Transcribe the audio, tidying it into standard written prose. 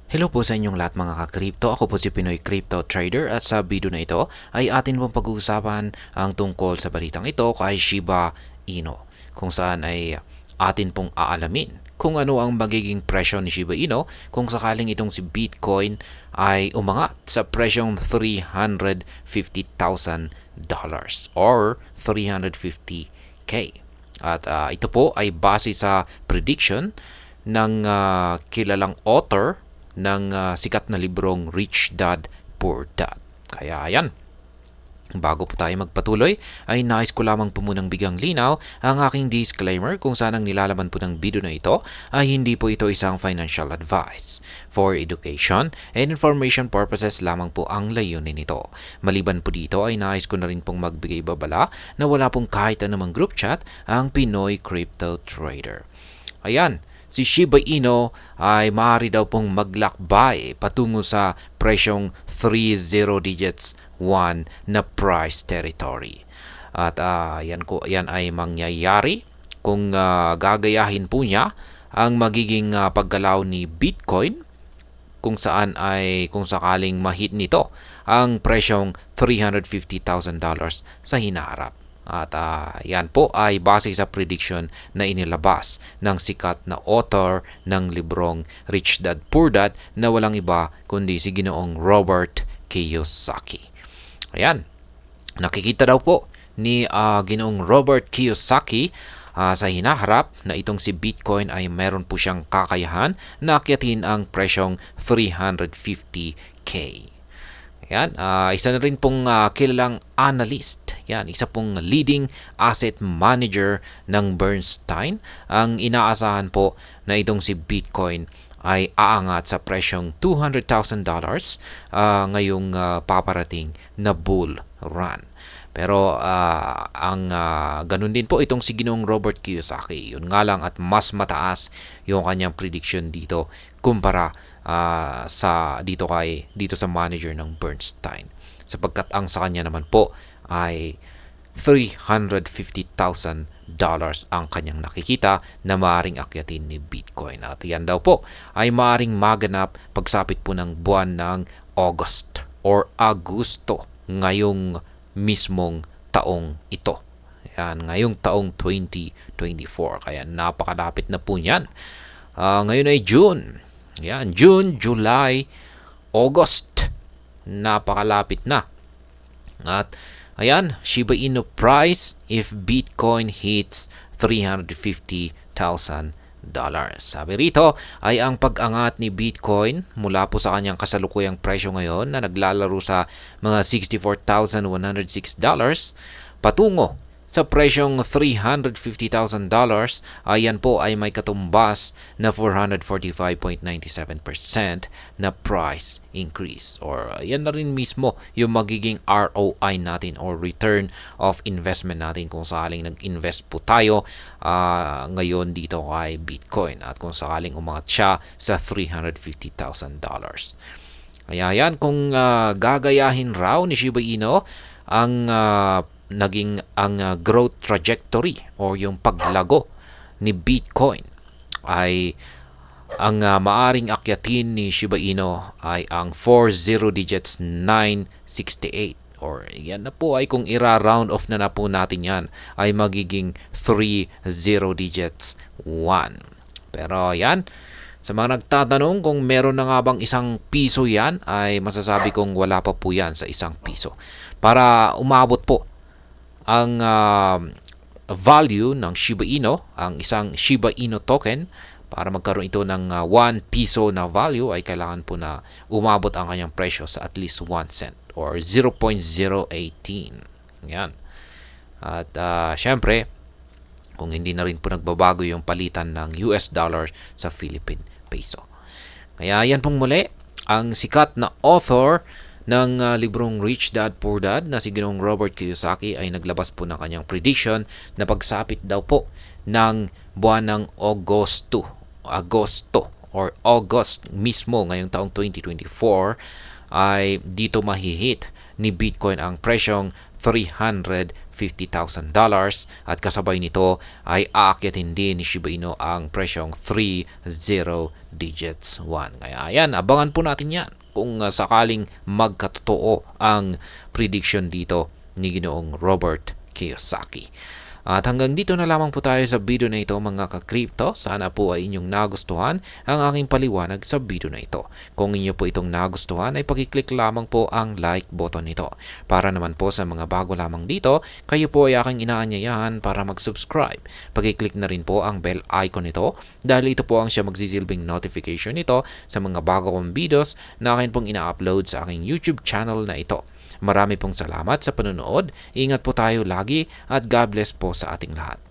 Hello po sa inyong lahat mga ka-crypto. Ako po si Pinoy Crypto Trader at sa video na ito ay atin pong pag-uusapan ang tungkol sa balitang ito kay Shiba Inu, kung saan ay atin pong aalamin kung ano ang magiging presyo ni Shiba Inu kung sakaling itong si Bitcoin ay umangat sa presyong $350,000 or 350K. At ito po ay base sa prediction ng kilalang author ng sikat na librong Rich Dad Poor Dad. Kaya ayan, bago po tayo magpatuloy, ay nais ko lamang po munang bigang linaw ang aking disclaimer kung saan ang nilalaman po ng video na ito ay hindi po ito isang financial advice. For education and information purposes lamang po ang layunin nito. Maliban po dito ay nais ko na rin pong magbigay babala na wala pong kahit anumang group chat ang Pinoy Crypto Trader. Ayan, si Shiba Inu ay maaari daw pong maglakbay patungo sa presyong 30 digits 1 na price territory. At yan ay mangyayari kung gagayahin po niya ang magiging paggalaw ni Bitcoin kung sakaling ma-hit nito ang presyong $350,000 sa hinaharap. At yan po ay base sa prediction na inilabas ng sikat na author ng librong Rich Dad Poor Dad na walang iba kundi si Ginoong Robert Kiyosaki. Ayan, nakikita daw po ni Ginoong Robert Kiyosaki sa hinaharap na itong si Bitcoin ay meron po siyang kakayahan na akyatin ang presyong 350K. Yan, isa na rin pong kilalang analyst. Yan, isa pong leading asset manager ng Bernstein. Ang inaasahan po na itong si Bitcoin ay aangat sa presyong $200,000 ngayong paparating na bull run. Pero ganun din po itong si Ginoong Robert Kiyosaki. Yun nga lang at mas mataas yung kanyang prediction dito kumpara dito sa manager ng Bernstein. Sapagkat ang sa kanya naman po ay $350,000 ang kanyang nakikita na maaring akyatin ni Bitcoin. At yan daw po ay maaring maganap pagsapit po ng buwan ng August or Agosto ngayong mismong taong ito. Yan, ngayong taong 2024. Kaya napakalapit na po niyan. Ngayon ay June. Yan, June, July, August. Napakalapit na. At ayan, Shiba Inu price if Bitcoin hits $350,000. Sabi rito ay ang pag-angat ni Bitcoin mula po sa kanyang kasalukuyang presyo ngayon na naglalaro sa mga $64,106 patungo sa presyong $350,000. Ayan po ay may katumbas na 445.97% na price increase. Or yan na rin mismo yung magiging ROI natin or return of investment natin kung sakaling nag-invest po tayo ngayon dito kay Bitcoin at kung sakaling umangat siya sa $350,000. Kaya yan, kung gagayahin raw ni Shiba Inu ang growth trajectory or yung paglago ni Bitcoin, ay ang maaring akyatin ni Shiba Inu ay ang 40 digits 968 or yan na po ay kung ira-round off na po natin yan ay magiging 30 digits 1. Pero yan, sa mga nagtatanong kung meron na nga bang isang piso yan, ay masasabi kong wala pa po yan sa isang piso. Para umabot po ang value ng Shiba Inu, ang isang Shiba Inu token, para magkaroon ito ng 1 piso na value ay kailangan po na umabot ang kanyang presyo sa at least 1 cent or 0.018. Yan. At syempre, kung hindi na rin po nagbabago yung palitan ng US dollar sa Philippine peso. Kaya yan pong muli ang sikat na author ng librong Rich Dad Poor Dad na si Ginoong Robert Kiyosaki ay naglabas po ng kanyang prediction na pagsapit daw po ng buwan ng Agosto or August mismo ngayong taong 2024 ay dito mahihit ni Bitcoin ang presyong $350,000 at kasabay nito ay aakyatin din ni Shiba Inu ang presyong 30 digits 1. Kaya ayan, abangan po natin yan kung sakaling magkatotoo ang prediction dito ni Ginoong Robert Kiyosaki. At hanggang dito na lamang po tayo sa video na ito mga ka-crypto. Sana po ay inyong nagustuhan ang aking paliwanag sa video na ito. Kung inyo po itong nagustuhan ay pakiclick lamang po ang like button nito. Para naman po sa mga bago lamang dito, kayo po ay aking inaanyayahan para mag-subscribe. Pakiclick na rin po ang bell icon nito dahil ito po ang siya magsisilbing notification nito sa mga bago kong videos na akin pong ina-upload sa aking YouTube channel na ito. Marami pong salamat sa panonood. Ingat po tayo lagi at God bless po sa ating lahat.